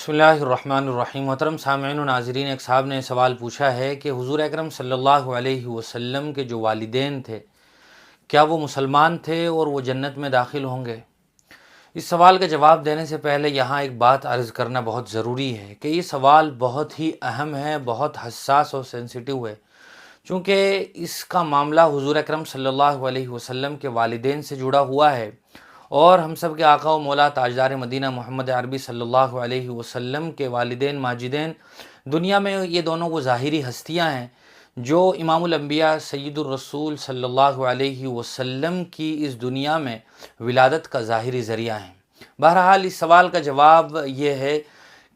بسم اللہ الرحمن الرحیم۔ محترم سامعین و ناظرین، ایک صاحب نے سوال پوچھا ہے کہ حضور اکرم صلی اللہ علیہ وسلم کے جو والدین تھے کیا وہ مسلمان تھے اور وہ جنت میں داخل ہوں گے؟ اس سوال کا جواب دینے سے پہلے یہاں ایک بات عرض کرنا بہت ضروری ہے کہ یہ سوال بہت ہی اہم ہے، بہت حساس اور سینسیٹیو ہے، چونکہ اس کا معاملہ حضور اکرم صلی اللہ علیہ وسلم کے والدین سے جڑا ہوا ہے، اور ہم سب کے آقا و مولا تاجدار مدینہ محمد عربی صلی اللہ علیہ وسلم کے والدین ماجدین دنیا میں یہ دونوں وہ ظاہری ہستیاں ہیں جو امام الانبیاء سید الرسول صلی اللہ علیہ وسلم کی اس دنیا میں ولادت کا ظاہری ذریعہ ہیں۔ بہرحال اس سوال کا جواب یہ ہے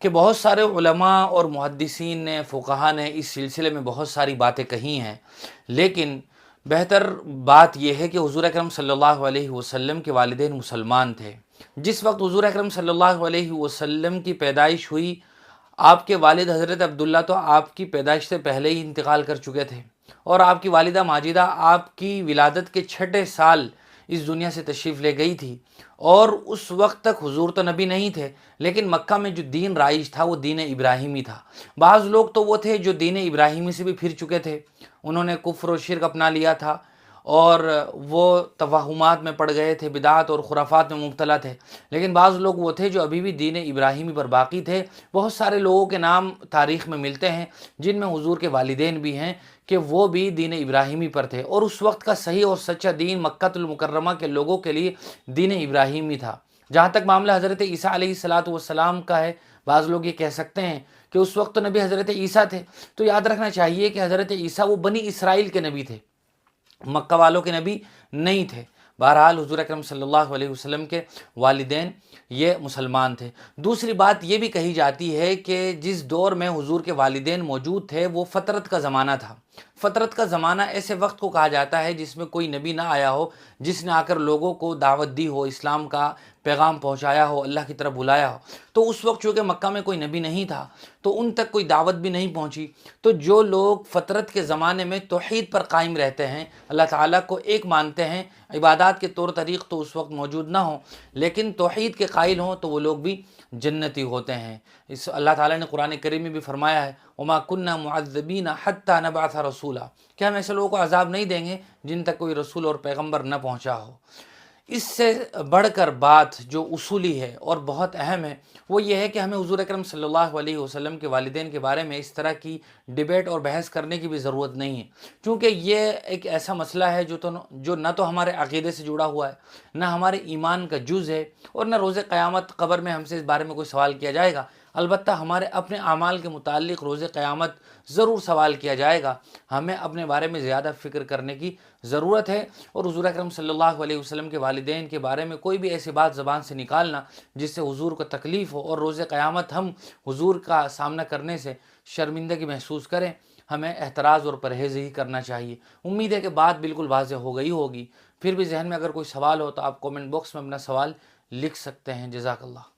کہ بہت سارے علماء اور محدثین نے، فقہا نے اس سلسلے میں بہت ساری باتیں کہی ہیں، لیکن بہتر بات یہ ہے کہ حضور اکرم صلی اللہ علیہ وسلم کے والدین مسلمان تھے۔ جس وقت حضور اکرم صلی اللہ علیہ وسلم کی پیدائش ہوئی، آپ کے والد حضرت عبداللہ تو آپ کی پیدائش سے پہلے ہی انتقال کر چکے تھے، اور آپ کی والدہ ماجدہ آپ کی ولادت کے 6 سال اس دنیا سے تشریف لے گئی تھی، اور اس وقت تک حضور تو نبی نہیں تھے، لیکن مکہ میں جو دین رائج تھا وہ دین ابراہیمی تھا۔ بعض لوگ تو وہ تھے جو دین ابراہیمی سے بھی پھر چکے تھے، انہوں نے کفر و شرک اپنا لیا تھا اور وہ توہمات میں پڑ گئے تھے، بدعات اور خرافات میں مبتلا تھے، لیکن بعض لوگ وہ تھے جو ابھی بھی دین ابراہیمی پر باقی تھے۔ بہت سارے لوگوں کے نام تاریخ میں ملتے ہیں جن میں حضور کے والدین بھی ہیں کہ وہ بھی دین ابراہیمی پر تھے، اور اس وقت کا صحیح اور سچا دین مکہ المکرمہ کے لوگوں کے لیے دین ابراہیمی تھا۔ جہاں تک معاملہ حضرت عیسیٰ علیہ السلام کا ہے، بعض لوگ یہ کہہ سکتے ہیں کہ اس وقت تو نبی حضرت عیسیٰ تھے، تو یاد رکھنا چاہیے کہ حضرت عیسیٰ وہ بنی اسرائیل کے نبی تھے، مکہ والوں کے نبی نہیں تھے۔ بہرحال حضور اکرم صلی اللہ علیہ وسلم کے والدین یہ مسلمان تھے۔ دوسری بات یہ بھی کہی جاتی ہے کہ جس دور میں حضور کے والدین موجود تھے وہ فترت کا زمانہ تھا۔ فترت کا زمانہ ایسے وقت کو کہا جاتا ہے جس میں کوئی نبی نہ آیا ہو، جس نے آ کر لوگوں کو دعوت دی ہو، اسلام کا پیغام پہنچایا ہو، اللہ کی طرف بلایا ہو۔ تو اس وقت چونکہ مکہ میں کوئی نبی نہیں تھا تو ان تک کوئی دعوت بھی نہیں پہنچی، تو جو لوگ فترت کے زمانے میں توحید پر قائم رہتے ہیں، اللہ تعالیٰ کو ایک مانتے ہیں، عبادات کے طور طریق تو اس وقت موجود نہ ہوں لیکن توحید کے قائل ہوں، تو وہ لوگ بھی جنتی ہوتے ہیں۔ اس اللہ تعالیٰ نے قرآن کریم میں بھی فرمایا ہے وَمَا كُنَّا مُعَذِّبِينَ حَتَّى نَبْعَثَ رَسُولًا، کہ ہم ایسے لوگوں کو عذاب نہیں دیں گے جن تک کوئی رسول اور پیغمبر نہ پہنچا ہو۔ اس سے بڑھ کر بات جو اصولی ہے اور بہت اہم ہے وہ یہ ہے کہ ہمیں حضور اکرم صلی اللہ علیہ وسلم کے والدین کے بارے میں اس طرح کی ڈیبیٹ اور بحث کرنے کی بھی ضرورت نہیں ہے، کیونکہ یہ ایک ایسا مسئلہ ہے جو نہ تو ہمارے عقیدے سے جڑا ہوا ہے، نہ ہمارے ایمان کا جز ہے، اور نہ روز قیامت قبر میں ہم سے اس بارے میں کوئی سوال کیا جائے گا۔ البتہ ہمارے اپنے اعمال کے متعلق روز قیامت ضرور سوال کیا جائے گا۔ ہمیں اپنے بارے میں زیادہ فکر کرنے کی ضرورت ہے، اور حضور اکرم صلی اللہ علیہ وسلم کے والدین کے بارے میں کوئی بھی ایسی بات زبان سے نکالنا جس سے حضور کو تکلیف ہو اور روز قیامت ہم حضور کا سامنا کرنے سے شرمندگی محسوس کریں، ہمیں احتراز اور پرہیز ہی کرنا چاہیے۔ امید ہے کہ بات بالکل واضح ہو گئی ہوگی۔ پھر بھی ذہن میں اگر کوئی سوال ہو تو آپ کومنٹ باکس میں اپنا سوال لکھ سکتے ہیں۔ جزاک اللہ۔